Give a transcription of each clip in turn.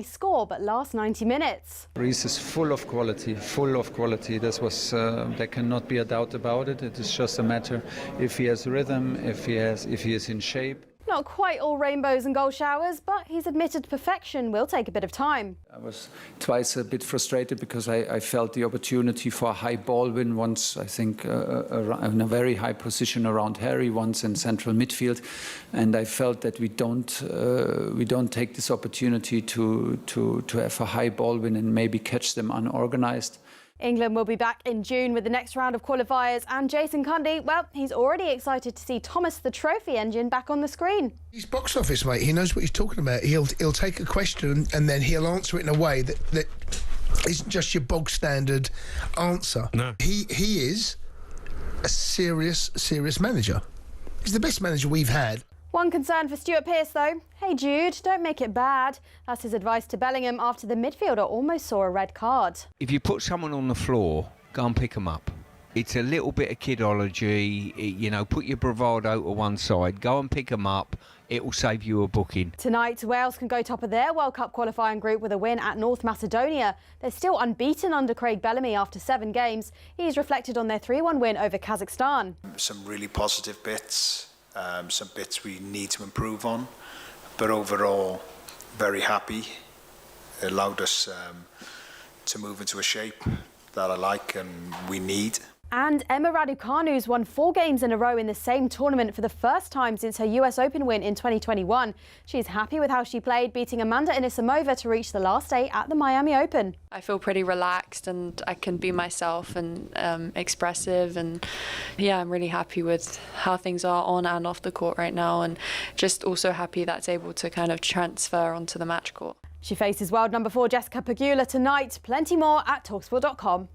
Score but last 90 minutes. Reece is full of quality, This was, there cannot be a doubt about it. It is just a matter if he has rhythm, if he is in shape. Not quite all rainbows and goal showers, but he's admitted perfection will take a bit of time. I was twice a bit frustrated because I felt the opportunity for a high ball win once, I think, in a very high position around Harry, once in central midfield, and I felt that we don't take this opportunity to have a high ball win and maybe catch them unorganized. England will be back in June with the next round of qualifiers, and Jason Cundy, well, he's already excited to see Thomas the Trophy Engine back on the screen. He's box office, mate. He knows what he's talking about. He'll take a question and then he'll answer it in a way that isn't just your bog standard answer. No. He is a serious manager. He's the best manager we've had. One concern for Stuart Pearce, though. Hey, Jude, don't make it bad. That's his advice to Bellingham after the midfielder almost saw a red card. If you put someone on the floor, go and pick them up. It's a little bit of kidology. You know, put your bravado to one side, go and pick them up. It will save you a booking. Tonight, Wales can go top of their World Cup qualifying group with a win at North Macedonia. They're still unbeaten under Craig Bellamy after 7 games. He's reflected on their 3-1 win over Kazakhstan. Some really positive bits. Some bits we need to improve on, but overall very happy. It allowed us to move into a shape that I like and we need. And Emma Raducanu's won 4 games in a row in the same tournament for the first time since her US Open win in 2021. She's happy with how she played, beating Amanda Anisimova to reach the last 8 at the Miami Open. I feel pretty relaxed and I can be myself and expressive, and yeah, I'm really happy with how things are on and off the court right now, and just also happy that's able to kind of transfer onto the match court. She faces world number 4 Jessica Pegula tonight. Plenty more at talkSPORT.com.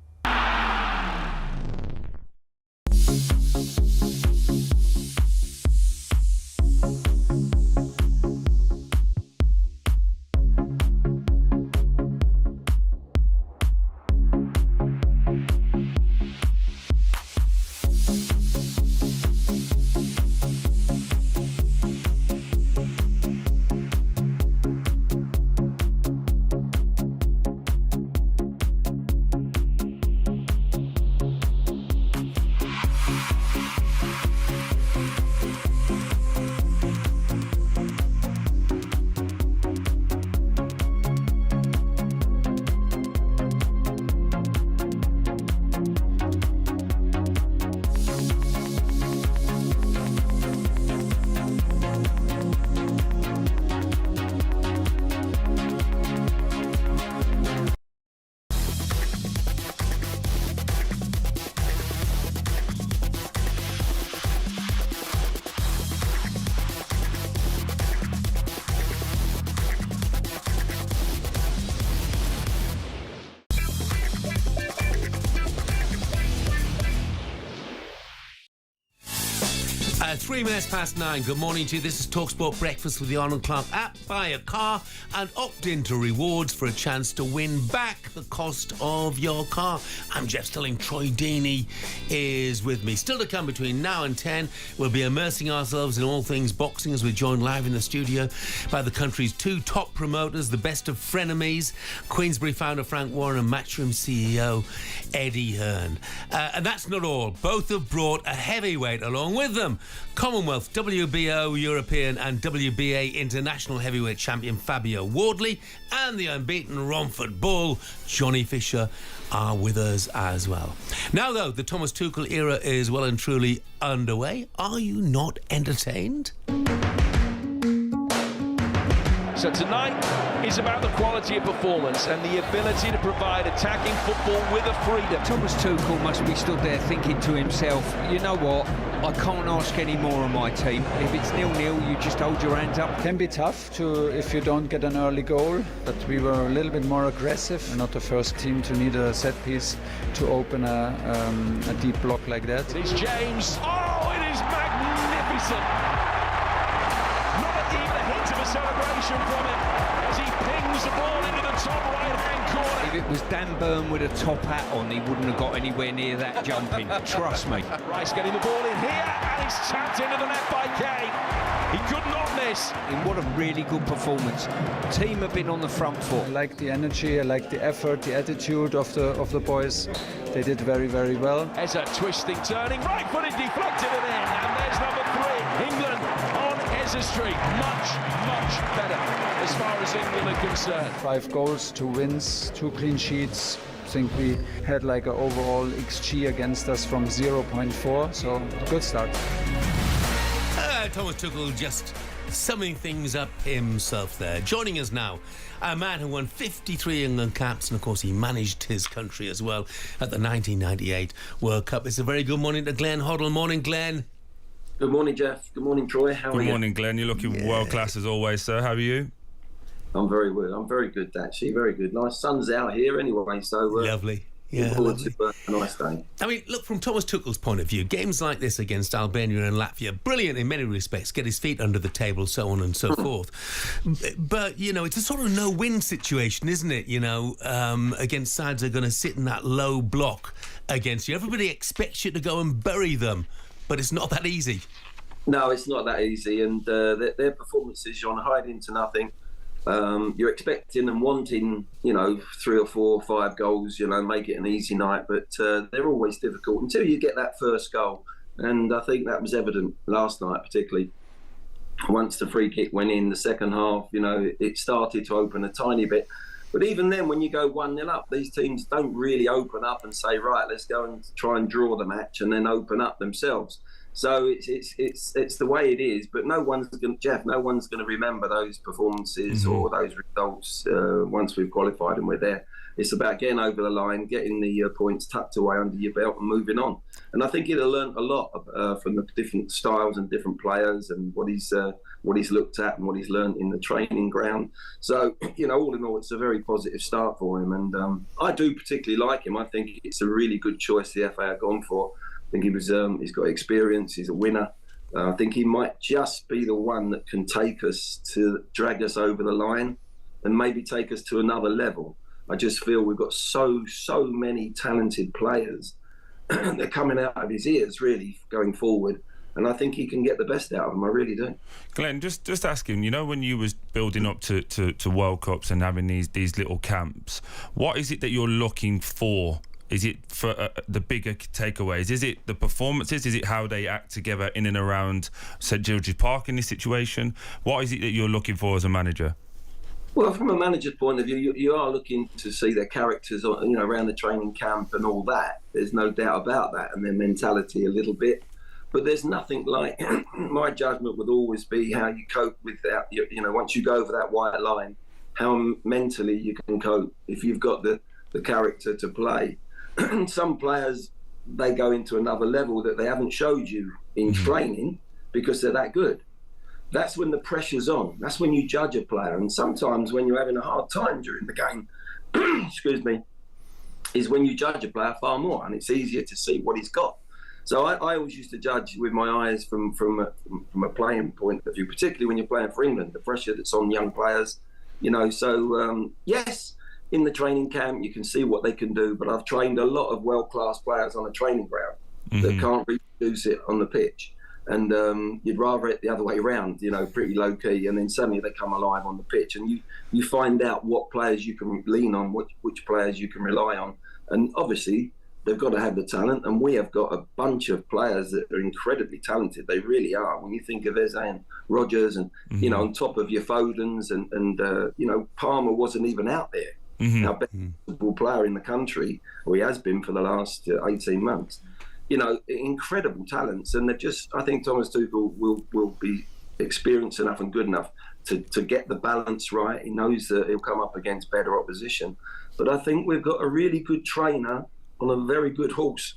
Three minutes past 9. Good morning to you. This is talkSPORT Breakfast with the Arnold Clark app. Buy a car and opt into rewards for a chance to win back the cost of your car. I'm Jeff Stilling. Troy Deeney is with me. Still to come between now and 10. We'll be immersing ourselves in all things boxing as we're joined live in the studio by the country's 2 top promoters, the best of frenemies, Queensberry founder Frank Warren and Matchroom CEO Eddie Hearn. And that's not all. Both have brought a heavyweight along with them. Commonwealth, WBO, European and WBA international heavyweight champion Fabio Wardley and the unbeaten Romford Bull, Johnny Fisher, are with us as well. Now, though, the Thomas Tuchel era is well and truly underway. Are you not entertained? So tonight is about the quality of performance and the ability to provide attacking football with a freedom. Thomas Tuchel must be stood there thinking to himself, you know what, I can't ask any more of my team. If it's 0-0, you just hold your hands up. Can be tough if you don't get an early goal, but we were a little bit more aggressive. We're not the first team to need a set piece to open a deep block like that. It is James. Oh, it is magnificent. Even a hint of a celebration from him as he pings the ball into the top right-hand corner. If it was Dan Burn with a top hat on, he wouldn't have got anywhere near that jumping. Trust me. Rice getting the ball in here, and it's tapped into the net by Kane. He could not this. And what a really good performance. Team have been on the front foot. I like the energy, I like the effort, the attitude of the boys. They did very, very well. As a twisting, turning, right-footed, deflected it in. And there's number 3. England on Ezra Street. Much better as far as England are concerned. 5 goals, 2 wins, 2 clean sheets. I think we had like an overall XG against us from 0.4, so good start. Thomas Tuchel just summing things up himself there. Joining us now, a man who won 53 England caps, and of course he managed his country as well at the 1998 World Cup. It's a very good morning to Glenn Hoddle. Morning, Glenn. Good morning, Jeff. Good morning, Troy. How are you? Good morning, Glenn. You're looking world class as always, sir. How are you? I'm very well. I'm very good, actually. Very good. Nice sun's out here anyway, so Lovely. Yeah, lovely. To a nice day. I mean, look, from Thomas Tuchel's point of view, games like this against Albania and Latvia, brilliant in many respects, get his feet under the table, so on and so forth. But, you know, it's a sort of no-win situation, isn't it? You know, against sides that are going to sit in that low block against you. Everybody expects you to go and bury them, but it's not that easy. No, it's not that easy, and their performances, you're on hiding to nothing. You're expecting and wanting, you know, 3 or 4 or 5 goals, you know, make it an easy night, but they're always difficult until you get that first goal. And I think that was evident last night, particularly. Once the free kick went in, the second half, you know, it started to open a tiny bit. But even then, when you go 1-0 up, these teams don't really open up and say, right, let's go and try and draw the match and then open up themselves. So it's the way it is, but no one's going to remember those performances or those results once we've qualified and we're there. It's about getting over the line, getting the points tucked away under your belt and moving on. And I think he'll learn a lot from the different styles and different players and what he's looked at and what he's learned in the training ground. So, you know, all in all, it's a very positive start for him. And I do particularly like him. I think it's a really good choice the FA have gone for. I think he's got experience, he's a winner. I think he might just be the one that can drag us over the line and maybe take us to another level. I just feel we've got so many talented players. They're coming out of his ears, really, going forward. And I think he can get the best out of them, I really do. Glenn, just asking, you know, when you was building up to World Cups and having these little camps, what is it that you're looking for? Is it for the bigger takeaways? Is it the performances? Is it how they act together in and around St George's Park in this situation? What is it that you're looking for as a manager? Well, from a manager's point of view, you are looking to see their characters, you know, around the training camp and all that. There's no doubt about that, and their mentality a little bit. But there's nothing like, my judgment would always be how you cope with that. You know, once you go over that white line, how mentally you can cope if you've got the character to play. Some players, they go into another level that they haven't showed you in training because they're that good. That's when the pressure's on. That's when you judge a player. And sometimes when you're having a hard time during the game, excuse me, is when you judge a player far more, and it's easier to see what he's got. So I always used to judge with my eyes from a playing point of view, particularly when you're playing for England, the pressure that's on young players, you know. So, yes, in the training camp, you can see what they can do, but I've trained a lot of world-class players on a training ground that can't reproduce it on the pitch. And you'd rather it the other way around, you know, pretty low-key, and then suddenly they come alive on the pitch, and you find out what players you can lean on, which players you can rely on. And obviously, they've got to have the talent, and we have got a bunch of players that are incredibly talented. They really are. When you think of Eze and Rodgers and, you know, on top of your Fodens and you know, Palmer wasn't even out there. Our best football player in the country, or he has been for the last 18 months. You know, incredible talents, and they're just, I think Thomas Tuchel will be experienced enough and good enough to get the balance right. He knows that he'll come up against better opposition, but I think we've got a really good trainer on a very good horse.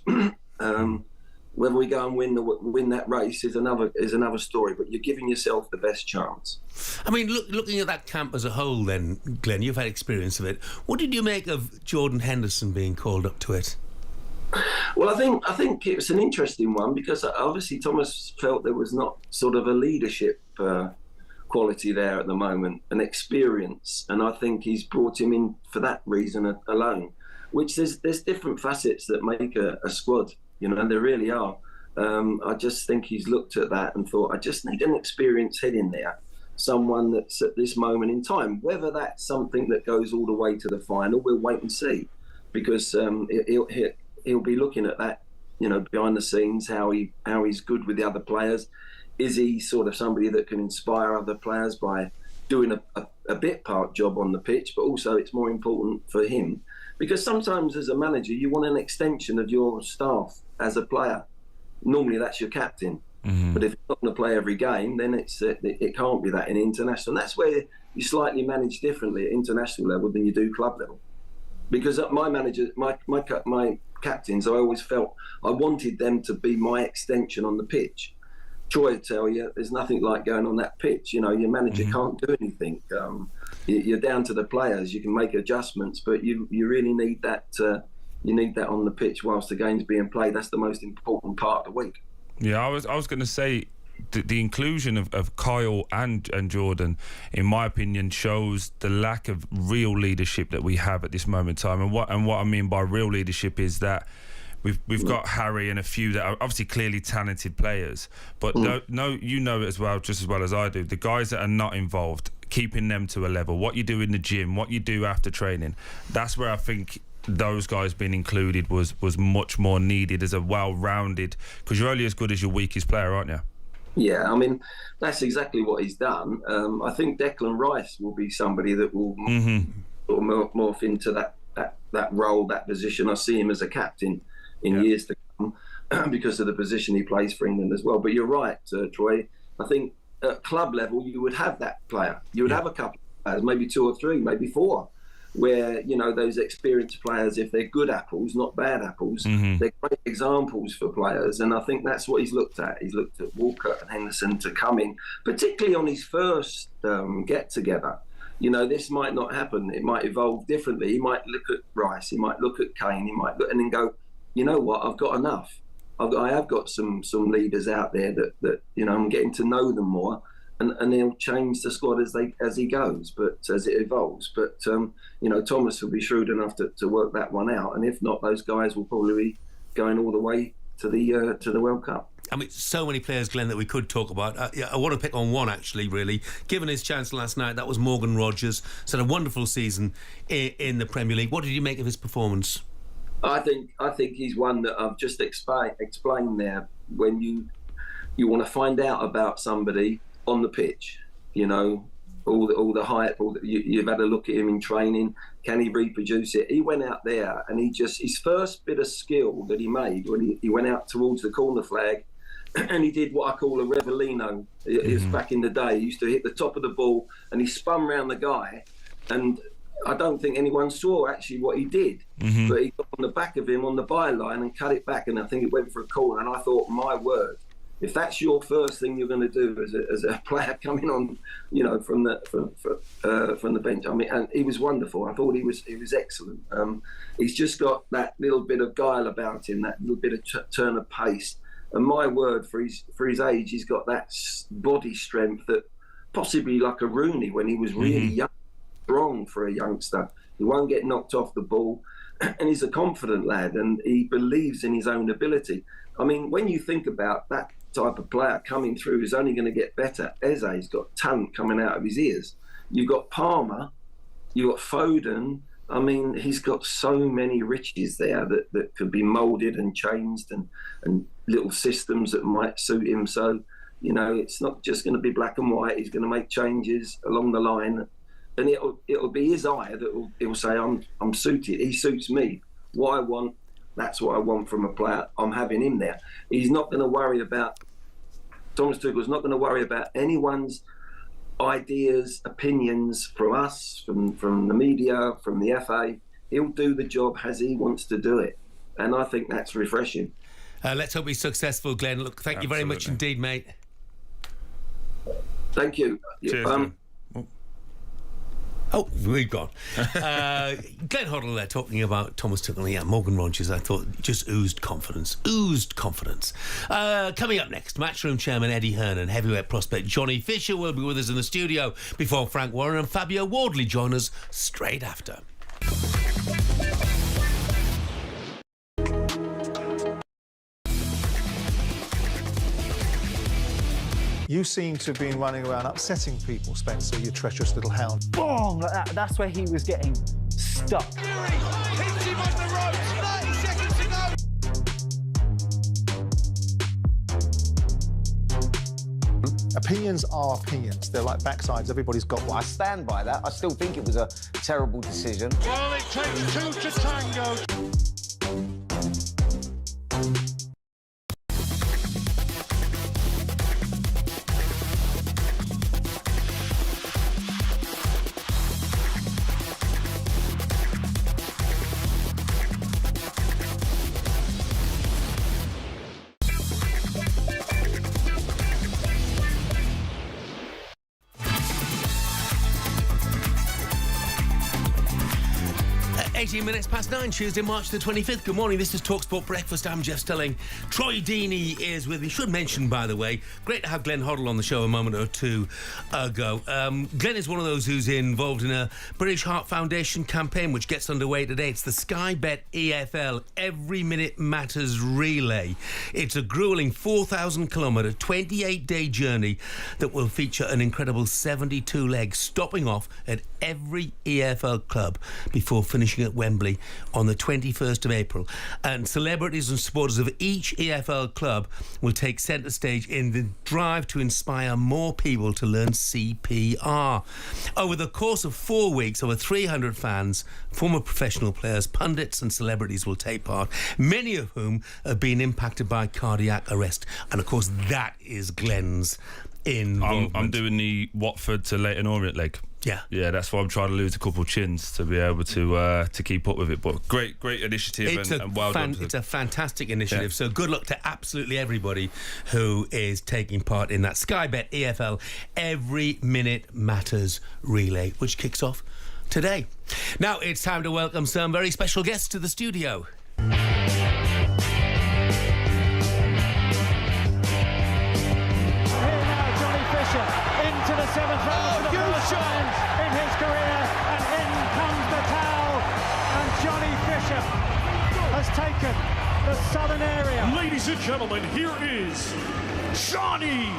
Whether we go and win that race is another story, but you're giving yourself the best chance. I mean, looking at that camp as a whole then, Glenn, you've had experience of it. What did you make of Jordan Henderson being called up to it? Well, I think it was an interesting one, because obviously Thomas felt there was not sort of a leadership quality there at the moment, an experience, and I think he's brought him in for that reason alone. Which there's different facets that make a squad, you know, and there really are. I just think he's looked at that and thought, I just need an experienced head in there. someone that's at this moment in time. Whether that's something that goes all the way to the final, we'll wait and see, because he'll be looking at that, behind the scenes, how he's good with the other players. Is he sort of somebody that can inspire other players by doing a bit part job on the pitch, but also it's more important for him, because sometimes as a manager you want an extension of your staff as a player. Normally that's your captain. But if you're not going to play every game, then it can't be that in international. And that's where you slightly manage differently at international level than you do club level. Because my captains, I always felt I wanted them to be my extension on the pitch. Troy would tell you, there's nothing like going on that pitch. Your manager can't do anything. You're down to the players. You can make adjustments, but you really need that. You need that on the pitch whilst the game's being played. That's the most important part of the week. Yeah, I was going to say the inclusion of Kyle and Jordan, in my opinion, shows the lack of real leadership that we have at this moment in time. And what I mean by real leadership is that we've got Harry and a few that are obviously clearly talented players, but no, you know it as well, just as well as I do. The guys that are not involved, keeping them to a level. What you do in the gym, what you do after training. That's where I think those guys being included was much more needed as a well-rounded, because you're only as good as your weakest player, aren't you? Yeah, I mean, that's exactly what he's done. I think Declan Rice will be somebody that will sort of morph into that role, that position. I see him as a captain in years to come because of the position he plays for England as well. But you're right, Troy. I think at club level you would have that player. You would have a couple of players, maybe 2 or 3, maybe 4, where those experienced players, if they're good apples, not bad apples, they're great examples for players. And I think that's what he's looked at. He's looked at Walker and Henderson to come in, particularly on his first get-together. This might not happen. It might evolve differently. He might look at Rice, he might look at Kane, he might look and then go, you know what, I've got enough. I have got some leaders out there that I'm getting to know them more. And he'll change the squad as he goes, but as it evolves. But Thomas will be shrewd enough to work that one out, and if not, those guys will probably be going all the way to the World Cup. I mean, so many players, Glenn, that we could talk about. I want to pick on one, actually, really. Given his chance last night, that was Morgan Rogers. He's had a wonderful season in the Premier League. What did you make of his performance? I think he's one that I've just explained there. When you want to find out about somebody on the pitch, all the hype, you've had a look at him in training. Can he reproduce it? He went out there and his first bit of skill that he made when he went out towards the corner flag and he did what I call a Revellino. It was back in the day. He used to hit the top of the ball and he spun round the guy, and I don't think anyone saw actually what he did, but he got on the back of him on the byline and cut it back, and I think it went for a corner. And I thought, my word, if that's your first thing you're going to do as a player coming on, from the bench, I mean, and he was wonderful. I thought he was excellent. He's just got that little bit of guile about him, that little bit of turn of pace. And my word, for his age, he's got that body strength that possibly like a Rooney when he was really young, strong for a youngster. He won't get knocked off the ball, and he's a confident lad, and he believes in his own ability. I mean, when you think about that type of player coming through, is only going to get better. Eze's got talent coming out of his ears. You've got Palmer, you've got Foden. I mean, he's got so many riches there that could be moulded and changed, and little systems that might suit him. So, it's not just going to be black and white. He's going to make changes along the line, and it'll be his eye that he'll say, I'm suited. He suits me. What I want, that's what I want from a player. I'm having him there. He's not going to worry about, Thomas Tuchel's not going to worry about anyone's ideas, opinions from us, from the media, from the FA. He'll do the job as he wants to do it. And I think that's refreshing. Let's hope he's successful, Glenn. Look, thank you very much indeed, mate. Thank you. Cheers, Oh, we've gone. Glenn Hoddle there talking about Thomas Tuchel. Yeah, Morgan Rogers, I thought, just oozed confidence. Coming up next, Matchroom Chairman Eddie Hearn and heavyweight prospect Johnny Fisher will be with us in the studio before Frank Warren and Fabio Wardley join us straight after. You seem to have been running around upsetting people, Spencer, you treacherous little hound. Boom! Like that. That's where he was getting stuck. Fury hits him on the ropes. 30 seconds to go. Opinions are opinions. They're like backsides. Everybody's got one. I stand by that. I still think it was a terrible decision. Well, it takes two to tango. Minutes past 9, Tuesday, March the 25th. Good morning, this is talkSPORT Breakfast. I'm Jeff Stelling. Troy Deeney is with me. Should mention, by the way, great to have Glenn Hoddle on the show a moment or two ago. Glenn is one of those who's involved in a British Heart Foundation campaign which gets underway today. It's the Sky Bet EFL Every Minute Matters Relay. It's a gruelling 4,000-kilometre, 28-day journey that will feature an incredible 72 legs, stopping off at every EFL club before finishing at Wembley on the 21st of April. And celebrities and supporters of each EFL club will take centre stage in the drive to inspire more people to learn CPR. Over the course of 4 weeks, over 300 fans, former professional players, pundits and celebrities will take part, many of whom have been impacted by cardiac arrest. And of course, that is Glenn's involvement. I'm doing the Watford to Leyton Orient leg. Yeah, that's why I'm trying to lose a couple of chins to be able to keep up with it. But great initiative and well done. It's a fantastic initiative. Yeah. So good luck to absolutely everybody who is taking part in that Sky Bet EFL Every Minute Matters Relay, which kicks off today. Now it's time to welcome some very special guests to the studio. Into the seventh round for the first time in his career, and in comes the towel, and Johnny Fisher has taken the southern area. Ladies and gentlemen, here is Johnny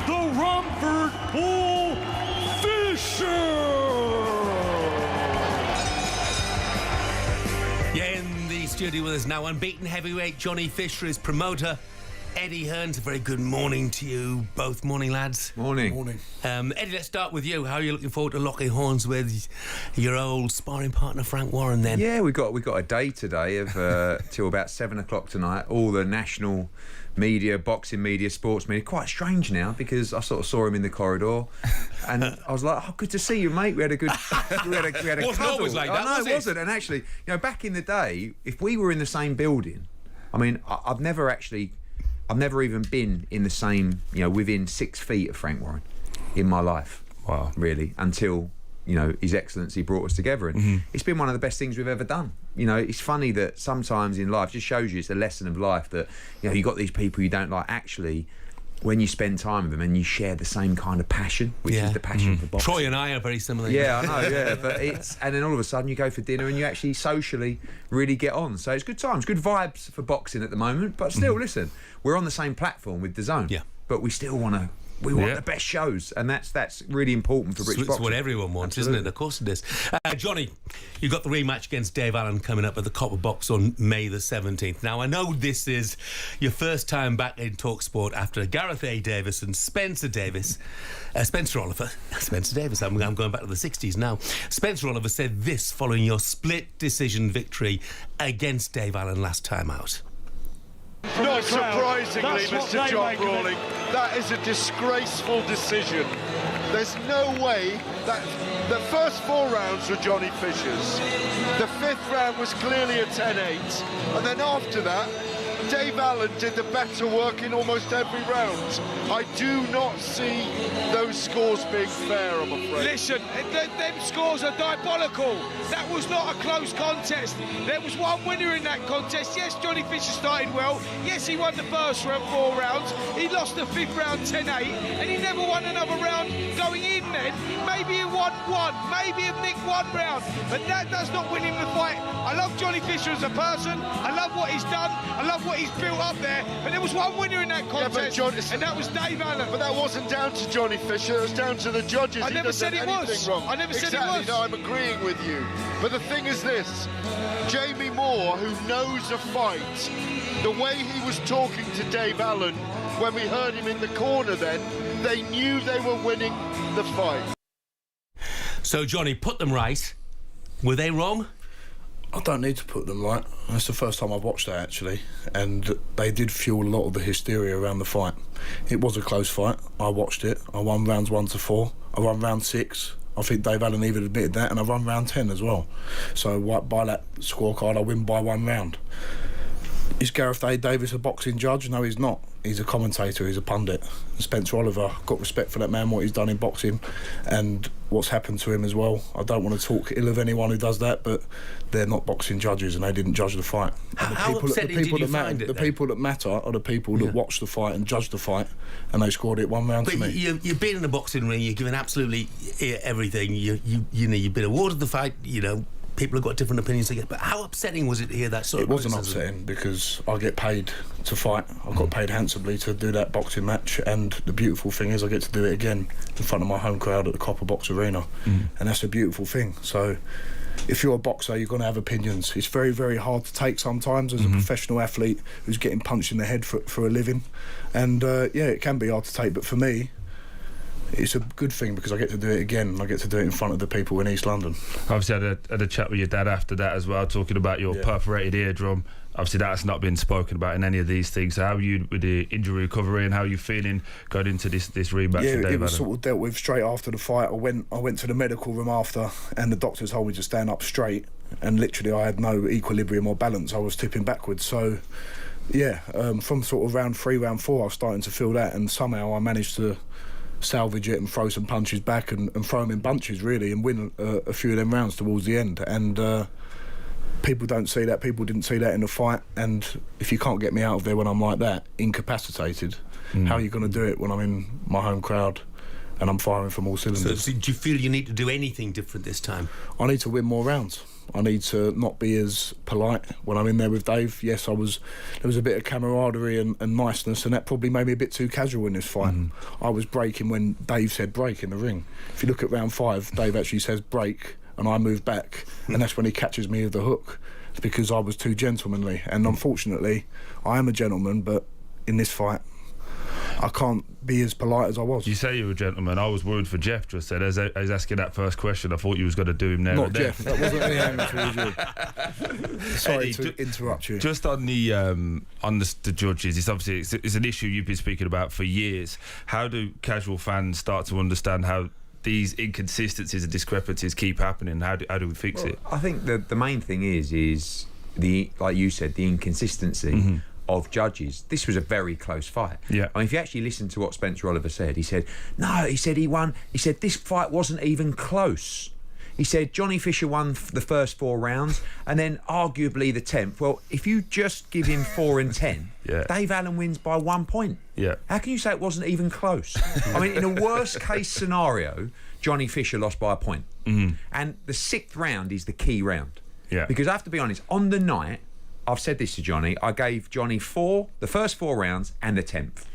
the Romford Pool Fisher. Yeah, in the studio with us now, unbeaten heavyweight Johnny Fisher is promoter Eddie Hearn. A very good morning to you both. Morning, lads. Morning. Eddie, let's start with you. How are you looking forward to locking horns with your old sparring partner Frank Warren then? Yeah, we got a day today of till about 7 o'clock tonight. All the national media, boxing media, sports media. Quite strange now because I sort of saw him in the corridor, and I was like, "Oh, good to see you, mate." We had a good, we had a wasn't cuddle. always like that, no, it wasn't. And actually, back in the day, if we were in the same building, I mean, I've never even been in the same, within 6 feet of Frank Warren in my life. Wow. Really, until, His Excellency brought us together. And it's been one of the best things we've ever done. It's funny that sometimes in life, just shows you it's a lesson of life that, you got these people you don't like. Actually, when you spend time with them and you share the same kind of passion, which is the passion for boxing. Troy and I are very similar. Yeah, I know, yeah. But and then all of a sudden you go for dinner and you actually socially really get on. So it's good times, good vibes for boxing at the moment. But still, listen, we're on the same platform with DAZN. Yeah. But we still want to. We want the best shows, and that's really important for British boxing. It's what everyone wants, isn't it? Of course it is. Johnny, you've got the rematch against Dave Allen coming up at the Copper Box on May the 17th. Now, I know this is your first time back in talkSPORT after Gareth A. Davis and Spencer Oliver. Spencer Davis, I'm going back to the 60s now. Spencer Oliver said this following your split decision victory against Dave Allen last time out. Not surprisingly, Mr. John Rawling, that is a disgraceful decision. There's no way that the first 4 rounds were Johnny Fisher's. The 5th round was clearly a 10-8, and then after that, Dave Allen did the better work in almost every round. I do not see those scores being fair, I'm afraid. Listen, them scores are diabolical. That was not a close contest. There was one winner in that contest. Yes, Johnny Fisher started well. Yes, he won the first round 4 rounds. He lost the 5th round 10-8, and he never won another round going in then. Maybe he won 1, maybe he nicked 1 round, but that does not win him the fight. I love Johnny Fisher as a person. I love what he's done. I love what he's built up there. But there was one winner in that contest, and that was Dave Allen. But that wasn't down to Johnny Fisher, it was down to the judges. I never said it was. Wrong. I never said it was. No, I'm agreeing with you. But the thing is this, Jamie Moore, who knows a fight, the way he was talking to Dave Allen when we heard him in the corner then, they knew they were winning the fight. So, Johnny, put them right. Were they wrong? I don't need to put them right. That's the first time I've watched that, actually. And they did fuel a lot of the hysteria around the fight. It was a close fight. I watched it. I won rounds 1 to 4. I won round 6. I think Dave Allen even admitted that. And I won round 10 as well. So by that scorecard, I win by 1 round. Is Gareth Davis a boxing judge? No, he's not. He's a commentator, he's a pundit. Spencer Oliver, got respect for that man, what he's done in boxing and what's happened to him as well. I don't want to talk ill of anyone who does that, but they're not boxing judges and they didn't judge the fight. How upsetting did you find it? The people that matter are the people that watch the fight and judge the fight, and they scored it 1 round to me. You've been in a boxing ring, you're giving absolutely everything. You know, you've been awarded the fight, you know, people have got different opinions, but how upsetting was it to hear that sort of criticism? It wasn't upsetting because I get paid to fight. I got paid handsomely to do that boxing match, and the beautiful thing is I get to do it again in front of my home crowd at the Copper Box Arena, and that's a beautiful thing. So if you're a boxer, you're going to have opinions. It's very, very hard to take sometimes as a professional athlete who's getting punched in the head for a living, and yeah, it can be hard to take, but for me, it's a good thing because I get to do it again. I get to do it in front of the people in East London. Obviously, I had a chat with your dad after that as well, talking about your perforated eardrum. Obviously, that's not been spoken about in any of these things. So how are you with the injury recovery and how are you feeling going into this rematch? Yeah, it was sort of dealt with straight after the fight. I went to the medical room after, and the doctor told me to stand up straight. And literally, I had no equilibrium or balance. I was tipping backwards. So, yeah, from sort of round 3, round 4, I was starting to feel that, and somehow I managed to salvage it and throw some punches back and throw them in bunches really and win a few of them rounds towards the end, and people don't see that. People didn't see that in the fight, and if you can't get me out of there when I'm like that, incapacitated, how are you going to do it when I'm in my home crowd and I'm firing from all cylinders? So do you feel you need to do anything different this time? I need to win more rounds. I need to not be as polite when I'm in there with Dave. Yes, there was a bit of camaraderie and niceness, and that probably made me a bit too casual in this fight. I was breaking when Dave said break in the ring. If you look at round 5, Dave actually says break, and I move back, and that's when he catches me with the hook. It's because I was too gentlemanly, and unfortunately, I am a gentleman, but in this fight, I can't be as polite as I was. You say you're a gentleman. I was worried for Jeff just said, as I was asking that first question, I thought you was going to do him there. Not Jeff, that wasn't any anger towards you. Sorry to interrupt you. Just on the judges, it's obviously it's an issue you've been speaking about for years. How do casual fans start to understand how these inconsistencies and discrepancies keep happening? How do we fix it? I think the main thing is the, like you said, the inconsistency of judges. This was a very close fight. Yeah. I mean, if you actually listen to what Spencer Oliver said, he said, no, he said he won. He said this fight wasn't even close. He said Johnny Fisher won the first 4 rounds and then arguably the 10th. Well, if you just give him 4 and 10, Dave Allen wins by 1 point. Yeah. How can you say it wasn't even close? I mean, in a worst case scenario, Johnny Fisher lost by a point. And the 6th round is the key round. Yeah. Because I have to be honest, on the night, I've said this to Johnny, I gave Johnny the first 4 rounds and the 10th.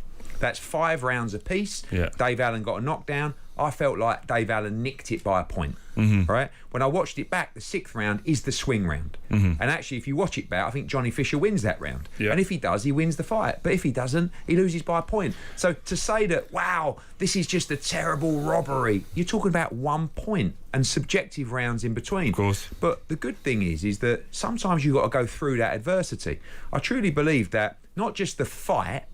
That's 5 rounds apiece. Yeah. Dave Allen got a knockdown. I felt like Dave Allen nicked it by a point. Right? When I watched it back, the 6th round is the swing round. And actually, if you watch it back, I think Johnny Fisher wins that round. Yeah. And if he does, he wins the fight. But if he doesn't, he loses by a point. So to say that, wow, this is just a terrible robbery, you're talking about 1 point and subjective rounds in between. Of course. But the good thing is that sometimes you've got to go through that adversity. I truly believe that not just the fight,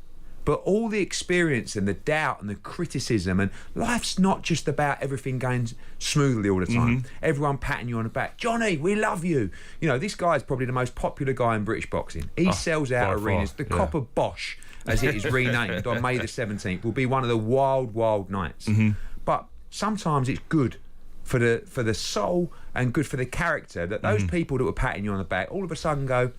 but all the experience and the doubt and the criticism, and life's not just about everything going smoothly all the time. Everyone patting you on the back. Johnny, we love you. You know, this guy's probably the most popular guy in British boxing. He sells out arenas. The Copper Bosch, as it is renamed on May the 17th, will be one of the wild, wild nights. But sometimes it's good for the soul and good for the character that those people that were patting you on the back all of a sudden go,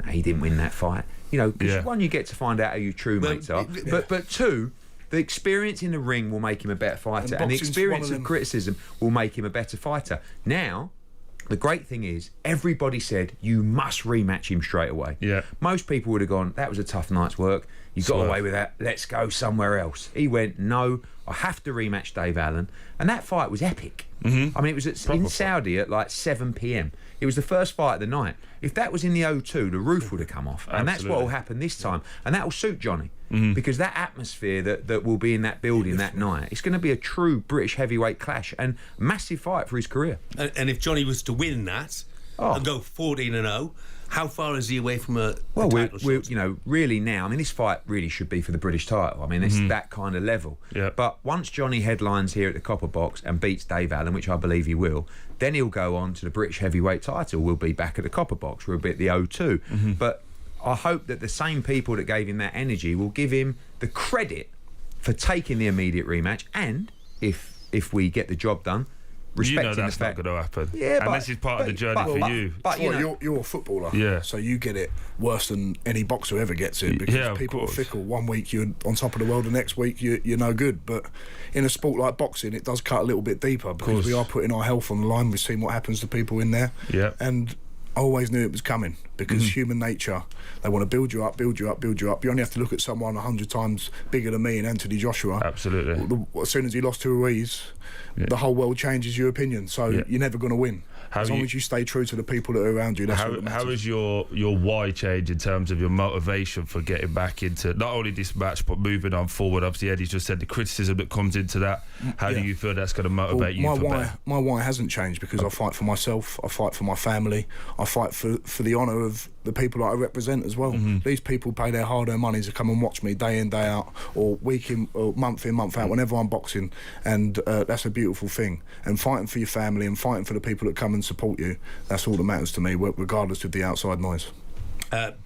no, he didn't win that fight. You know, because one, you get to find out who your true mates are. But 2, the experience in the ring will make him a better fighter, and the experience of criticism will make him a better fighter. Now, The great thing is, everybody said you must rematch him straight away. Yeah. Most people would have gone, that was a tough night's work. You got away with that. Let's go somewhere else. He went, no, I have to rematch Dave Allen. And that fight was epic. I mean, it was in Saudi at like 7 p.m. It was the first fight of the night. If that was in the O2, the roof would have come off. And that's what will happen this time. And that will suit Johnny. Because that atmosphere that will be in that building that night, it's going to be a true British heavyweight clash and massive fight for his career. And if Johnny was to win that and go 14-0, how far is he away from a title shot? You know, really now, I mean, this fight really should be for the British title. I mean, it's that kind of level. Yeah. But once Johnny headlines here at the Copper Box and beats Dave Allen, which I believe he will, then he'll go on to the British heavyweight title. We'll be back at the Copper Box. We'll be at the O2. But I hope that the same people that gave him that energy will give him the credit for taking the immediate rematch, and if we get the job done, respecting you know that's the fact not going to happen. Yeah, and this is part of the journey for you. But you're a footballer, so you get it worse than any boxer ever gets it, because people are fickle. One week you're on top of the world, the next week you're no good. But in a sport like boxing, it does cut a little bit deeper, because we are putting our health on the line. We've seen what happens to people in there. And I always knew it was coming, because human nature, they want to build you up, build you up, build you up. You only have to look at someone 100 times bigger than me and Anthony Joshua. Absolutely. As soon as he lost to Ruiz, the whole world changes your opinion. So you're never going to win. As long as you stay true to the people that are around you, that's what matters. How has your why changed in terms of your motivation for getting back into not only this match but moving on forward? Obviously, Eddie's just said the criticism that comes into that. How do you feel that's going to motivate you for better? My why hasn't changed, because I fight for myself, I fight for my family, I fight for the honour of the people that I represent as well. These people pay their hard-earned money to come and watch me day in, day out, or week in, or month in, month out, whenever I'm boxing, and that's a beautiful thing. And fighting for your family and fighting for the people that come and support you, that's all that matters to me, regardless of the outside noise.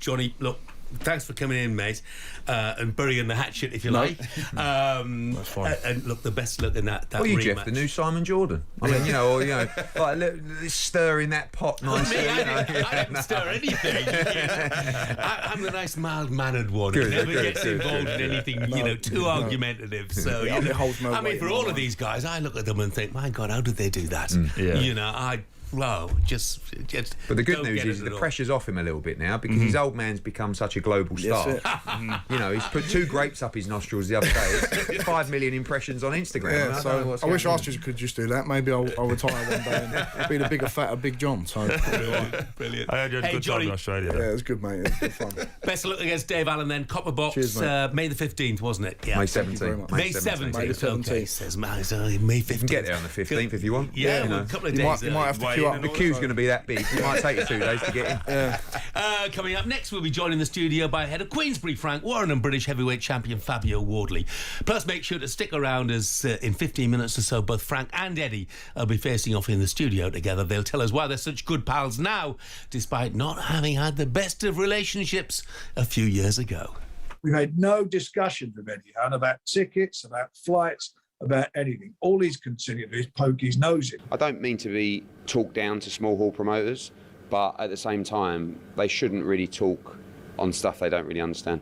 Johnny, look, thanks for coming in, mate, and burying the hatchet, if you like. That's fine. And look, the best look in that Well, you, rematch. Jeff, the new Simon Jordan. I mean, like stir in that pot nicely. I don't stir anything. I'm the nice, mild-mannered one who never gets involved in anything, too argumentative. So, I mean, for all of these guys, I look at them and think, my God, how did they do that? Just. But the good news is the pressure's off him a little bit now, because his old man's become such a global star. He's put 2 grapes up his nostrils the other day. It's 5 million impressions on Instagram. Yeah, so I wish Archers could just do that. Maybe I'll retire one day and be the bigger, fatter Big John. So brilliant. I heard you had a good time in Australia. Yeah, it was good, mate. It was good fun. Best of luck against Dave Allen then. Copper Box. Cheers, mate. May the 15th, wasn't it? Yeah. May 17th. May 17th. May the 17th. Okay, says May 15th. You can get there on the 15th if you want. Yeah, a couple of days. You might have to queue up. The queue's going to be that big. It might take you 2 days to get in. Coming up next, we'll be joined in the studio by head of Queensbury Frank Warren and British heavyweight champion Fabio Wardley. Plus, make sure to stick around, as in 15 minutes or so, both Frank and Eddie will be facing off in the studio together. They'll tell us why they're such good pals now, despite not having had the best of relationships a few years ago. We've had no discussions with Eddie Hearn about tickets, about flights, about anything. All he's considered is poke his nose in. I don't mean to be talked down to small hall promoters, but at the same time, they shouldn't really talk on stuff they don't really understand.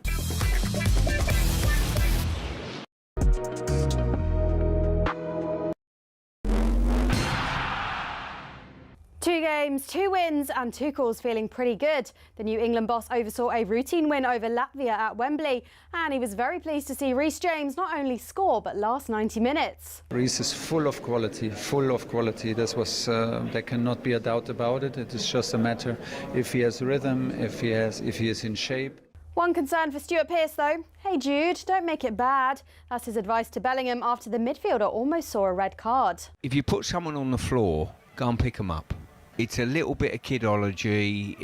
2 games, 2 wins and Tuchel's feeling pretty good. The New England boss oversaw a routine win over Latvia at Wembley, and he was very pleased to see Reece James not only score but last 90 minutes. Reece is full of quality, This was, there cannot be a doubt about it. It is just a matter if he has rhythm, if he is in shape. One concern for Stuart Pearce though. Hey Jude, don't make it bad. That's his advice to Bellingham after the midfielder almost saw a red card. If you put someone on the floor, go and pick them up. It's a little bit of kidology,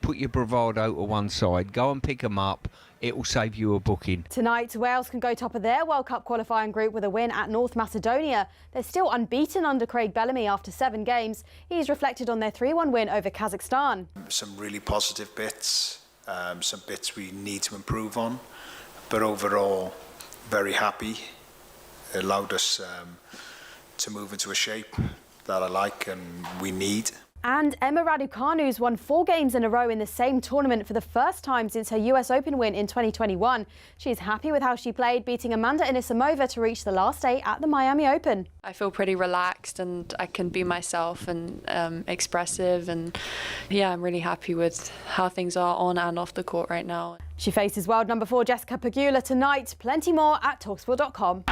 put your bravado to one side, go and pick them up, it will save you a booking. Tonight, Wales can go top of their World Cup qualifying group with a win at North Macedonia. They're still unbeaten under Craig Bellamy after 7 games. He's reflected on their 3-1 win over Kazakhstan. Some really positive bits, some bits we need to improve on, but overall, very happy. It allowed us to move into a shape that I like and we need. And Emma Raducanu's won 4 games in a row in the same tournament for the first time since her US Open win in 2021. She's happy with how she played, beating Amanda Anisimova to reach the last 8 at the Miami Open. I feel pretty relaxed and I can be myself and expressive, and yeah, I'm really happy with how things are on and off the court right now. She faces world number 4 Jessica Pegula tonight. Plenty more at talkSPORT.com.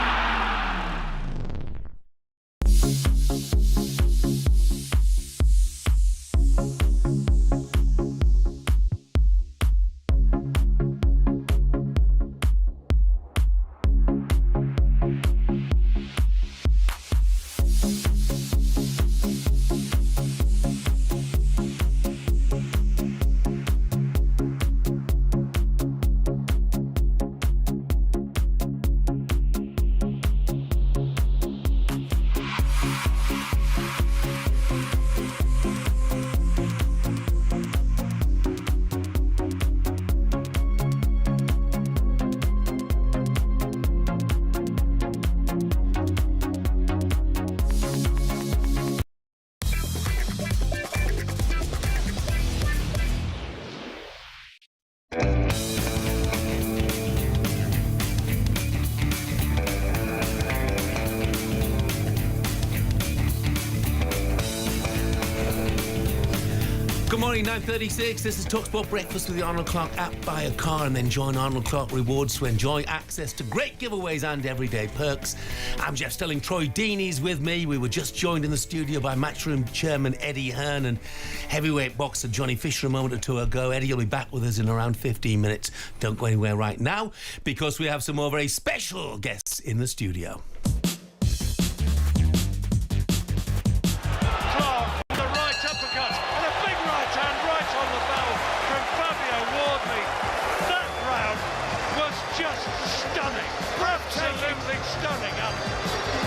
Good morning, 9:36. This is talkSPORT Breakfast with the Arnold Clark app. Buy a car and then join Arnold Clark Rewards to enjoy access to great giveaways and everyday perks. I'm Jeff Stelling. Troy Deeney's with me. We were just joined in the studio by Matchroom Chairman Eddie Hearn and heavyweight boxer Johnny Fisher a moment or two ago. Eddie will be back with us in around 15 minutes. Don't go anywhere right now because we have some more very special guests in the studio.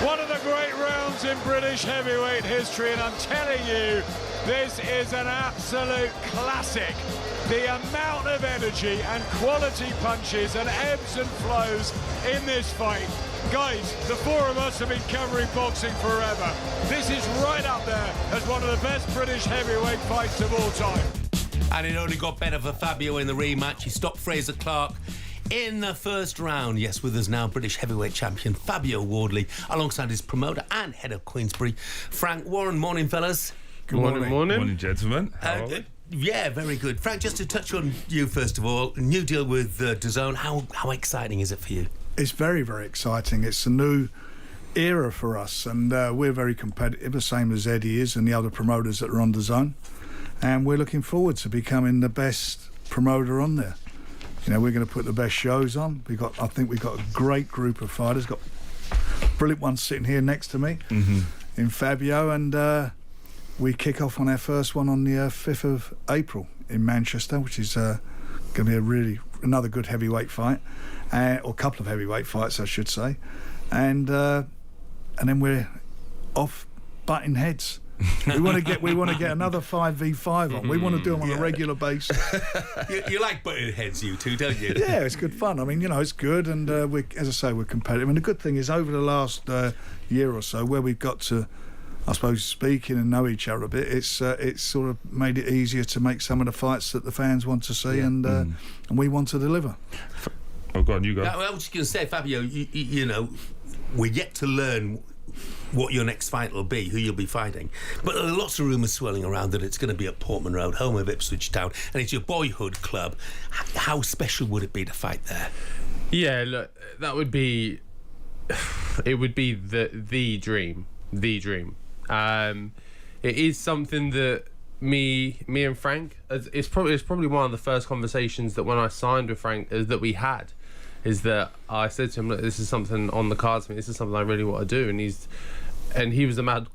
One of the great rounds in British heavyweight history, and I'm telling you, this is an absolute classic. The amount of energy and quality punches and ebbs and flows in this fight. Guys, the 4 of us have been covering boxing forever. This is right up there as one of the best British heavyweight fights of all time. And it only got better for Fabio in the rematch. He stopped Fraser Clark in the first round. Yes, with us now, British heavyweight champion Fabio Wardley, alongside his promoter and head of Queensbury, Frank Warren. Morning, fellas. Good morning. Morning, gentlemen. How are we? Yeah, very good. Frank, just to touch on you first of all, new deal with DAZN. How exciting is it for you? It's very, very exciting. It's a new era for us, and we're very competitive, the same as Eddie is and the other promoters that are on DAZN. And we're looking forward to becoming the best promoter on there. You know, we're going to put the best shows on. I think we've got a great group of fighters. Got brilliant ones sitting here next to me in Fabio, and we kick off on our first one on the 5th of April in Manchester, which is going to be another good heavyweight fight, or couple of heavyweight fights, I should say, and then we're off butting heads. we want to get another 5v5 on. We want to do them on a regular basis. you like butting heads, you two, don't you? Yeah, it's good fun. I mean, you know, it's good, and as I say, we're competitive. And the good thing is, over the last year or so, where we've got to, I suppose, speaking and know each other a bit, it's sort of made it easier to make some of the fights that the fans want to see, and we want to deliver. Oh, go on, you go. I was just going to say, Fabio, you know, we're yet to learn what your next fight will be, who you'll be fighting. But there are lots of rumours swirling around that it's going to be at Portman Road, home of Ipswich Town, and it's your boyhood club. How special would it be to fight there? Yeah, look, that would be... It would be the dream. The dream. It is something that me and Frank... It's probably one of the first conversations that when I signed with Frank that we had, is that I said to him, look, this is something on the cards for me. This is something I really want to do. And he was a man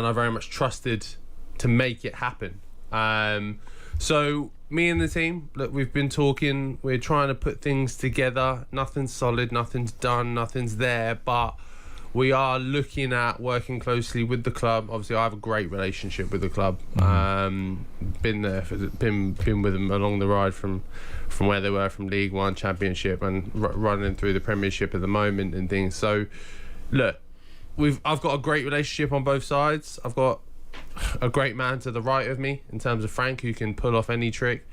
I very much trusted to make it happen. So me and the team, look, we've been talking. We're trying to put things together. Nothing's solid, nothing's done, nothing's there. But we are looking at working closely with the club. Obviously, I have a great relationship with the club. Been with them along the ride from where they were, from League One, Championship, and running through the Premiership at the moment and things. So, look, I've got a great relationship on both sides. I've got a great man to the right of me in terms of Frank, who can pull off any trick,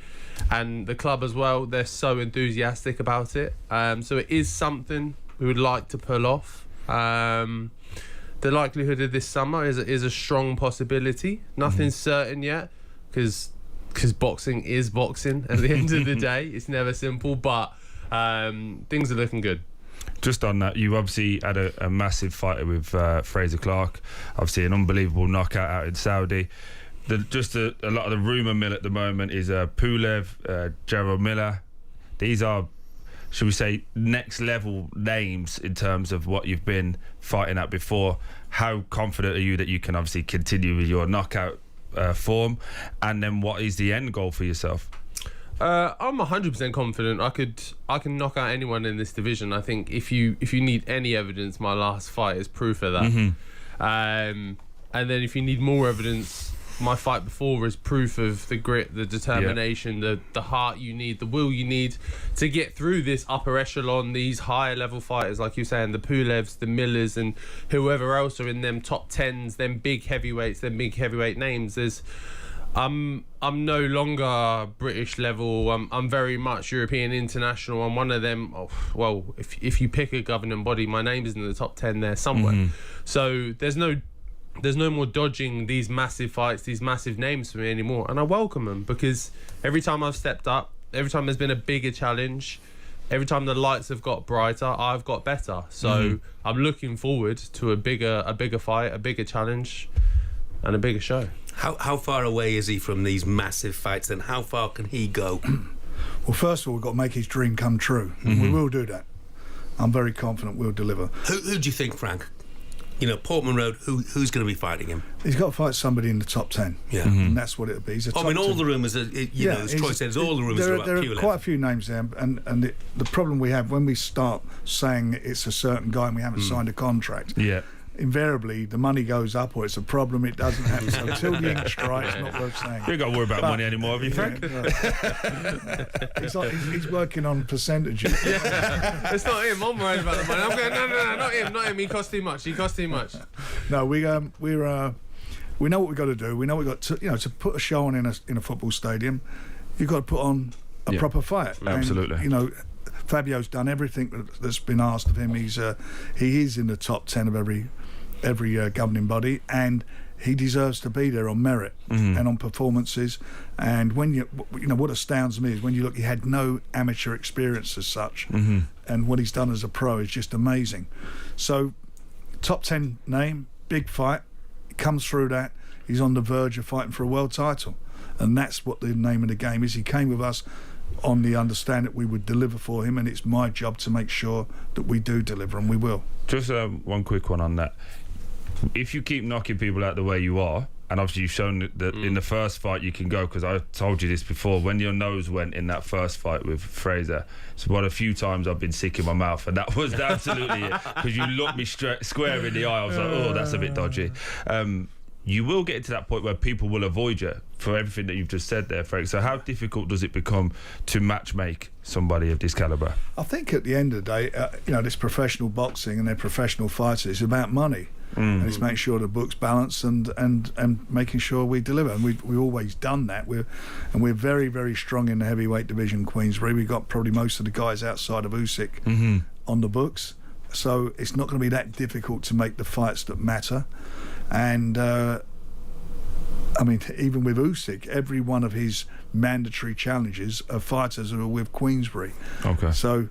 and the club as well. They're so enthusiastic about it. So it is something we would like to pull off. The likelihood of this summer is a strong possibility. Nothing's certain yet, because boxing is boxing at the end of the day. It's never simple, but things are looking good. Just on that, you obviously had a massive fight with Fraser Clarke, obviously an unbelievable knockout out in Saudi. A lot of the rumour mill at the moment is Pulev, Gerald Miller. These are, should we say, next level names in terms of what you've been fighting at before. How confident are you that you can obviously continue with your knockout form? And then what is the end goal for yourself? I'm 100% confident I can knock out anyone in this division. I think if you need any evidence, my last fight is proof of that. And then if you need more evidence, my fight before is proof of the grit, the determination, the heart you need, the will you need to get through this upper echelon, these higher level fighters, like you're saying, the Pulevs, the Millers, and whoever else are in them top 10s, them big heavyweights, them big heavyweight names. I'm no longer British level. I'm very much European international. I'm one of them. If you pick a governing body, my name is in the top 10 there somewhere. So there's no more dodging these massive fights, these massive names for me anymore, and I welcome them, because every time I've stepped up, every time there's been a bigger challenge, every time the lights have got brighter, I've got better. So I'm looking forward to a bigger fight, a bigger challenge, and a bigger show. How far away is he from these massive fights, and how far can he go? Well, first of all, we've got to make his dream come true. And we will do that. I'm very confident we'll deliver. Who do you think, Frank? Portman Road, who's going to be fighting him? He's got to fight somebody in the top 10. Yeah. And that's what it'll be. He's a top all 10. the rumours, as Troy says, all the rumours are about Pulev. There are quite a few names there, and the problem we have when we start saying it's a certain guy and we haven't signed a contract, invariably the money goes up, or it's a problem, it doesn't happen. So until the ink strikes, it's not worth saying. You ain't got to worry about money anymore, have you, Frank? He's working on percentages. It's not him. I'm worried about the money. I'm going, no, not him. He cost too much. No, we know what we've got to do. We know we've got to put a show on in a football stadium. You've got to put on a proper fight. Absolutely. And, Fabio's done everything that's been asked of him. He is in the top 10 of every governing body, and he deserves to be there on merit and on performances. And when what astounds me is when you look, he had no amateur experience as such, and what he's done as a pro is just amazing. So top 10 name, big fight, he comes through that, he's on the verge of fighting for a world title, and that's what the name of the game is. He came with us on the understanding that we would deliver for him, and it's my job to make sure that we do deliver, and we will. Just one quick one on that. If you keep knocking people out the way you are, and obviously you've shown that in the first fight you can go, because I told you this before, when your nose went in that first fight with Fraser, it's one of a few times I've been sick in my mouth, and that was absolutely it, because you looked me square in the eye. I was like, oh, that's a bit dodgy. You will get to that point where people will avoid you for everything that you've just said there, Frank. So how difficult does it become to matchmake somebody of this calibre? I think at the end of the day, this professional boxing and they're professional fighters, it's about money. And it's making sure the book's balanced and making sure we deliver. And we've always done that. We're very, very strong in the heavyweight division, Queensbury. We've got probably most of the guys outside of Usyk on the books. So it's not going to be that difficult to make the fights that matter. And even with Usyk, every one of his mandatory challenges are fighters who are with Queensbury. Okay. So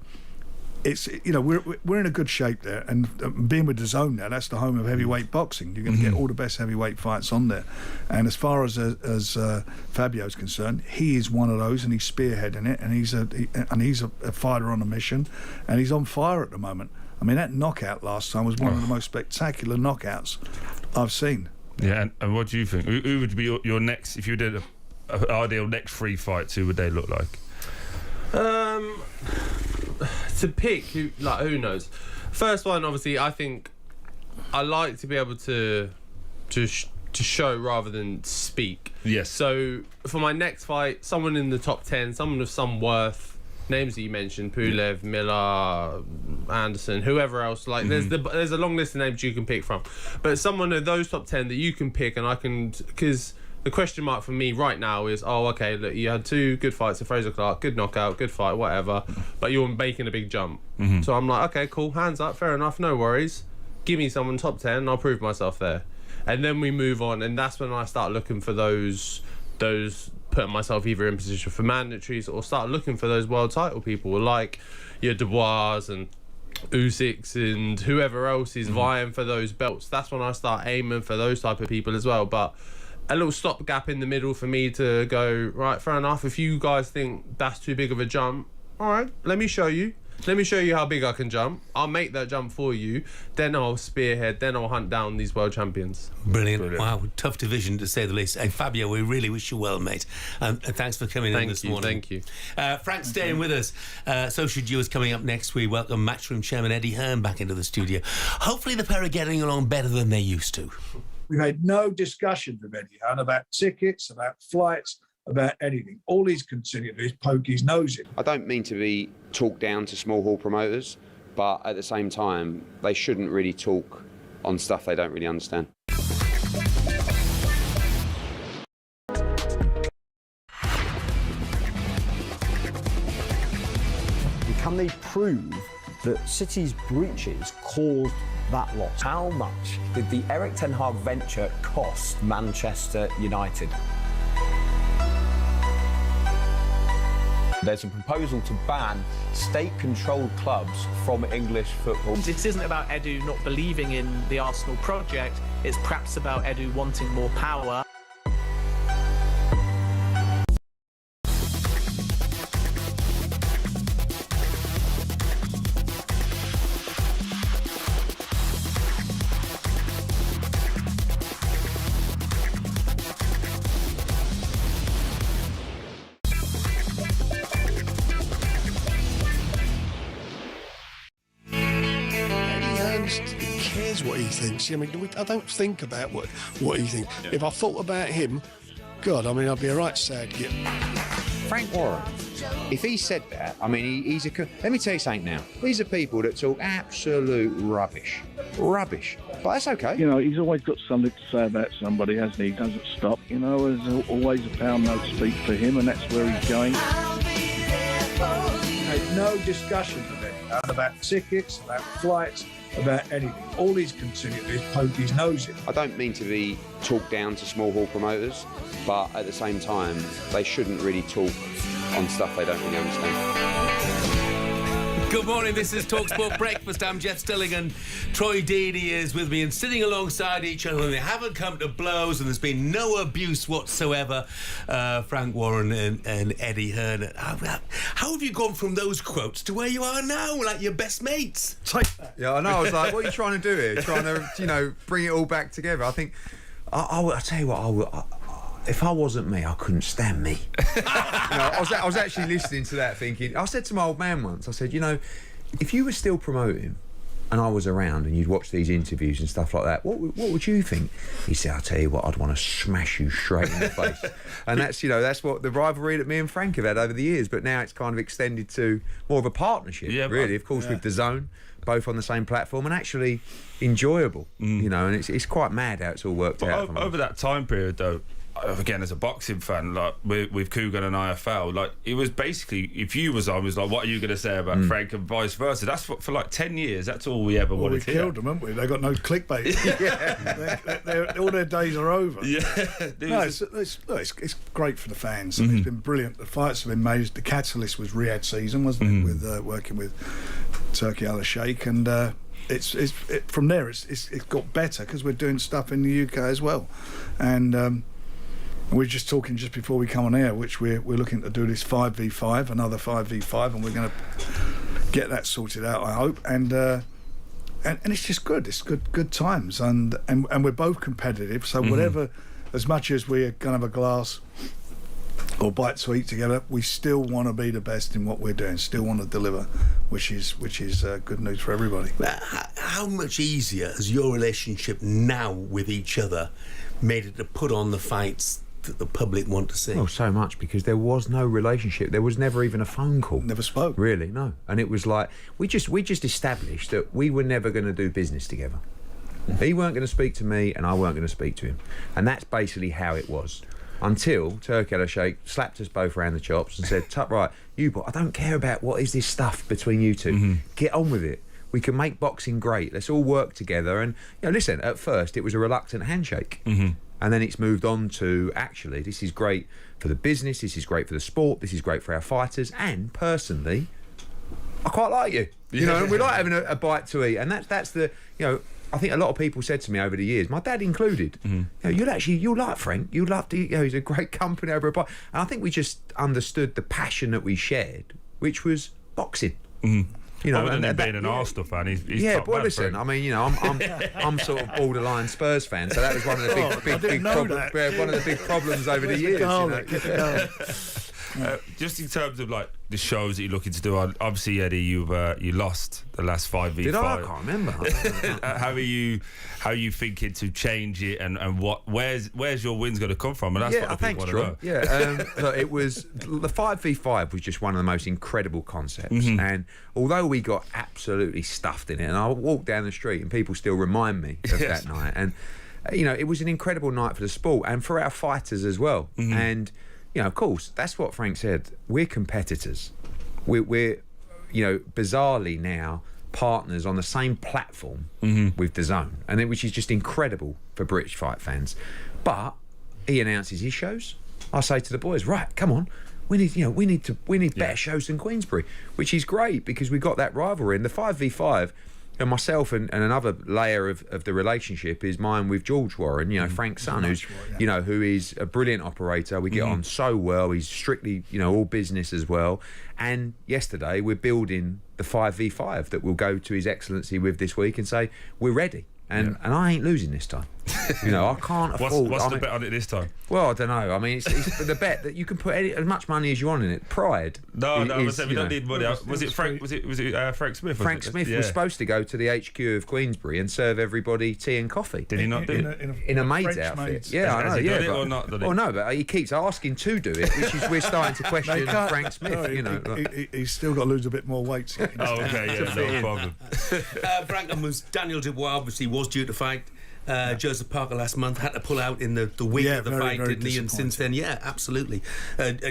it's we're in a good shape there, and being with DAZN now, that's the home of heavyweight boxing. You're going to get all the best heavyweight fights on there. And as far as Fabio's concerned, he is one of those, and he's spearheading it, and he's a fighter on a mission, and he's on fire at the moment. I mean, that knockout last time was one of the most spectacular knockouts I've seen. Yeah, and what do you think? Who would be your next, if you did an ideal next 3 fights, who would they look like? To pick, who knows? First one, obviously, I think I like to be able to show rather than speak. Yes. So for my next fight, someone in the top 10, someone of some worth, names that you mentioned, Pulev, Miller, Anderson, whoever else. Like there's a long list of names you can pick from, but someone of those top 10 that you can pick, and I can, because the question mark for me right now is, okay, look, you had 2 good fights with Fraser Clark, good knockout, good fight, whatever, but you're making a big jump. So I'm like, okay, cool, hands up, fair enough, no worries. Give me someone top 10, and I'll prove myself there. And then we move on, and that's when I start looking for those putting myself either in position for mandatories or start looking for those world title people like your Dubois and Usyk and whoever else is vying for those belts. That's when I start aiming for those type of people as well. But a little stopgap in the middle for me to go, right, fair enough, if you guys think that's too big of a jump, all right, let me show you how big I can jump. I'll make that jump for you, then I'll spearhead, then I'll hunt down these world champions. Brilliant. Wow, tough division to say the least. Hey, Fabio, we really wish you well, mate. And thanks for coming in this morning. Thank you. Frank's staying with us. Social Duos coming up next. We welcome Matchroom Chairman Eddie Hearn back into the studio. Hopefully the pair are getting along better than they used to. We've had no discussions with Eddie Hearn about tickets, about flights, about anything. All he's continuing to do is poke his nose in. I don't mean to be talked down to small hall promoters, but at the same time, they shouldn't really talk on stuff they don't really understand. Can they prove that City's breaches caused that loss? How much did the Erik ten Hag venture cost Manchester United? There's a proposal to ban state-controlled clubs from English football. This isn't about Edu not believing in the Arsenal project, it's perhaps about Edu wanting more power. What he thinks. I mean, I don't think about what he thinks. Yeah. If I thought about him, God, I mean, I'd be a right sad git. Frank Warren, if he said that, I mean, he's a... Let me tell you something now. These are people that talk absolute rubbish. Rubbish. But that's okay. You know, he's always got something to say about somebody, hasn't he? He doesn't stop. You know, there's always a pound note speak for him, and that's where he's going. There's no discussion with Eddie Hearn about tickets, about flights, about anything. All he's continuing to do is poke his nose in. I don't mean to be talked down to small hall promoters, but at the same time, they shouldn't really talk on stuff they don't really understand. Good morning, this is talkSPORT Breakfast. I'm Jeff Stilling and Troy Deeney is with me, and sitting alongside each other, and they haven't come to blows and there's been no abuse whatsoever. Frank Warren and Eddie Hearn. How have you gone from those quotes to where you are now, like your best mates? Take that. Yeah, I know. I was like, what are you trying to do here? Trying to, bring it all back together. I think, I'll tell you what, if I wasn't me, I couldn't stand me. I was actually listening to that thinking, I said to my old man once, I said, if you were still promoting and I was around and you'd watch these interviews and stuff like that, what would you think? He said, I'll tell you what, I'd want to smash you straight in the face. And that's what the rivalry that me and Frank have had over the years, but now it's kind of extended to more of a partnership, really, of course, with DAZN, both on the same platform, and actually enjoyable, and it's quite mad how it's all worked out. Over that time period, though, again, as a boxing fan, like with Coogan and IFL, like it was basically, if you was on, it was like, what are you going to say about Frank, and vice versa. That's what, for like 10 years, that's all we ever wanted to hear. We killed them, haven't we? They got no clickbait. All their days are over. Yeah. No, it's great for the fans. It's been brilliant. The fights have been made. The catalyst was Riyadh season, wasn't it? With working with Turki Al-Sheikh, and from there it's got better because we're doing stuff in the UK as well, and. We're just talking just before we come on air, which we're looking to do this 5v5, another 5v5, and we're going to get that sorted out, I hope. And it's just good. It's good times, and we're both competitive. So whatever, as much as we're going to have a glass or bite to eat together, we still want to be the best in what we're doing. Still want to deliver, which is good news for everybody. How much easier has your relationship now with each other made it to put on the fights that the public want to see? Well, so much, because there was no relationship. There was never even a phone call. Never spoke. Really, no. And it was like, we just established that we were never going to do business together. He weren't going to speak to me and I weren't going to speak to him. And that's basically how it was. Until Tuchel Sheikh slapped us both around the chops and said, right, you I don't care about what is this stuff between you two. Get on with it. We can make boxing great. Let's all work together. And, listen, at first it was a reluctant handshake. And then it's moved on to, actually, this is great for the business, this is great for the sport, this is great for our fighters, and personally, I quite like you. You know, and we like having a bite to eat. And that's the, I think a lot of people said to me over the years, my dad included, you'll like Frank, you'll love to, he's a great company over a bite. And I think we just understood the passion that we shared, which was boxing. Other than being an Arsenal fan, he's top man, listen, I mean, I'm sort of borderline Spurs fan, so that was one of the big problems. One of the big problems over the years. Just in terms of like the shows that you're looking to do, obviously Eddie, you lost the last 5v5. Did I? I can't remember. How are you thinking to change it, and where's your wins going to come from? And that's what I want to know. Yeah, look, it was the 5v5 was just one of the most incredible concepts, and although we got absolutely stuffed in it, and I walk down the street and people still remind me of that night, and it was an incredible night for the sport and for our fighters as well, and. Of course, that's what Frank said. We're competitors. We're bizarrely now partners on the same platform with DAZN, and which is just incredible for British fight fans. But he announces his shows. I say to the boys, right, come on, we need better shows than Queensbury, which is great because we got that rivalry. And the 5v5. And myself and another layer of the relationship is mine with George Warren, Frank's son, who is a brilliant operator. We get on so well. He's strictly, all business as well. And yesterday we're building the 5v5 that we'll go to His Excellency with this week and say, we're ready. And I ain't losing this time. I can't afford... What's the bet on it this time? Well, I don't know. I mean, it's the bet that you can put as much money as you want in it. Pride. No, we don't need money. Was it Frank? Was it Frank Smith? Frank Smith was supposed to go to the HQ of Queensbury and serve everybody tea and coffee. Did he not do it? In a maid's outfit. Yeah, I know. Has he done it or not done it? Well, no, but he keeps asking to do it, which is we're starting to question Frank Smith. He's still got to lose a bit more weight. Okay, no problem. Frank, Daniel Dubois obviously was due to fight Joseph Parker last month, had to pull out in the week of the fight, didn't he? And since then, absolutely.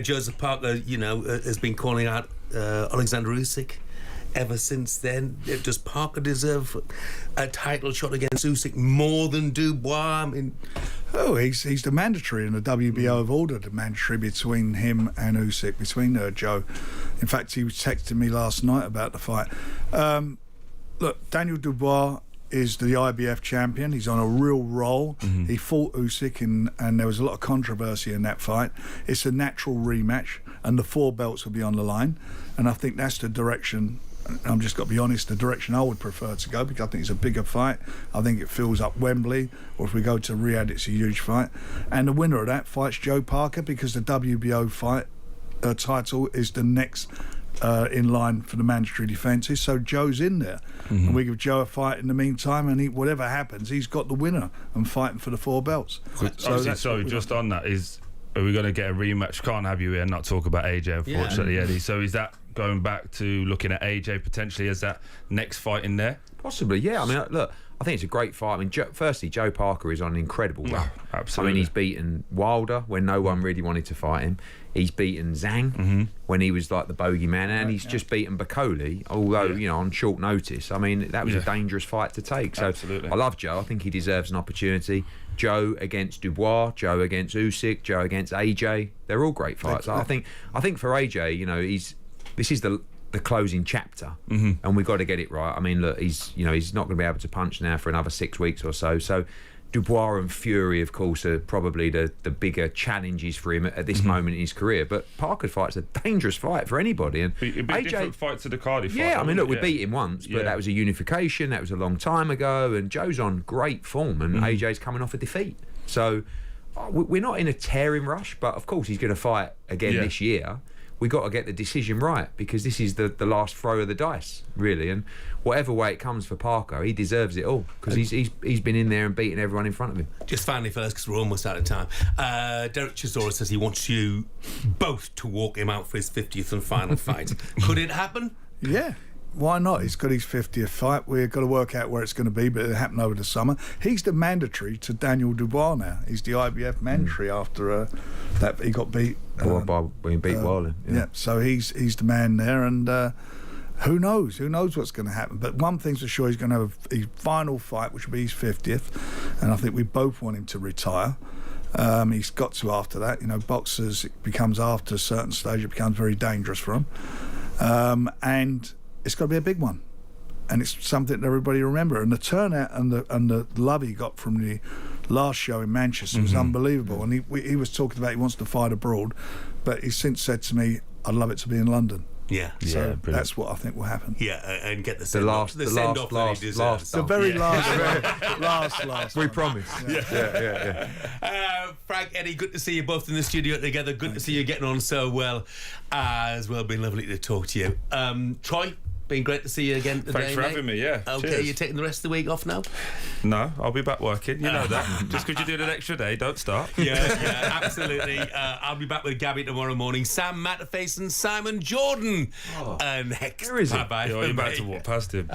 Joseph Parker, has been calling out Alexander Usyk ever since then. Does Parker deserve a title shot against Usyk more than Dubois? I mean, he's the mandatory, and the WBO have ordered the mandatory between him and Usyk, between Joe. In fact, he was texting me last night about the fight. Look, Daniel Dubois is the IBF champion. He's on a real roll. He fought Usyk and there was a lot of controversy in that fight. It's a natural rematch and the 4 belts will be on the line, and I think that's the direction, I'm just got to be honest, the direction I would prefer to go, because I think it's a bigger fight. I think it fills up Wembley, or if we go to Riyadh it's a huge fight, and the winner of that fights Joe Parker, because the WBO fight title is the next in line for the mandatory defences, so Joe's in there, and we give Joe a fight in the meantime, and whatever happens, he's got the winner and fighting for the 4 belts. So just on that, are we going to get a rematch? Can't have you here and not talk about AJ, unfortunately, Eddie. So is that going back to looking at AJ potentially as that next fight in there? Possibly, yeah. I mean, look, I think it's a great fight. I mean, firstly, Joe Parker is on an incredible run. Absolutely. I mean, he's beaten Wilder when no one really wanted to fight him. He's beaten Zhang when he was like the bogeyman, and he's just beaten Bakoli, although, on short notice. I mean, that was a dangerous fight to take. So absolutely. I love Joe. I think he deserves an opportunity. Joe against Dubois, Joe against Usyk, Joe against AJ. They're all great fights. I think for AJ, this is the closing chapter, and we've got to get it right. I mean, look, he's not going to be able to punch now for another 6 weeks or so. So Dubois and Fury, of course, are probably the bigger challenges for him at this moment in his career. But Parker fight's a dangerous fight for anybody. And it'd be a different fight to the Cardiff fight. Yeah, I mean, look, we beat him once, but that was a unification. That was a long time ago, and Joe's on great form, and AJ's coming off a defeat. So we're not in a tearing rush, but of course he's going to fight again this year. we got to get the decision right, because this is the last throw of the dice, really. And whatever way it comes for Parker, he deserves it all, because he's been in there and beaten everyone in front of him. Just finally, fellas, because we're almost out of time. Derek Chisora says he wants you both to walk him out for his 50th and final fight. Could it happen? Yeah. Why not? He's got his 50th fight. We've got to work out where it's going to be, but it'll happen over the summer. He's the mandatory to Daniel Dubois now. He's the IBF mandatory after that he got beat. By being beat Wardley. Yeah, so he's the man there, and who knows? Who knows what's going to happen? But one thing's for sure, he's going to have his final fight, which will be his 50th, and I think we both want him to retire. He's got to after that. You know, boxers, it becomes after a certain stage, it becomes very dangerous for him. And it's got to be a big one, and it's something that everybody remember. And the turnout and the love he got from the last show in Manchester was unbelievable. And he was talking about he wants to fight abroad, but he's since said to me, "I'd love it to be in London." Yeah, so that's what I think will happen. Yeah, and get the last, the very last. We promise. Yeah. Frank, Eddie, good to see you both in the studio together. Good to see you getting on so well. As well, been lovely to talk to you. Troy, been great to see you again today. Thanks for having me, yeah. Okay, Cheers. you're taking the rest of the week off now? No, I'll be back working. You know that. Just because you did an extra day, don't start. Yeah, absolutely. I'll be back with Gabby tomorrow morning. Sam Matterface and Simon Jordan. Next. Where is he? You're about to walk past him.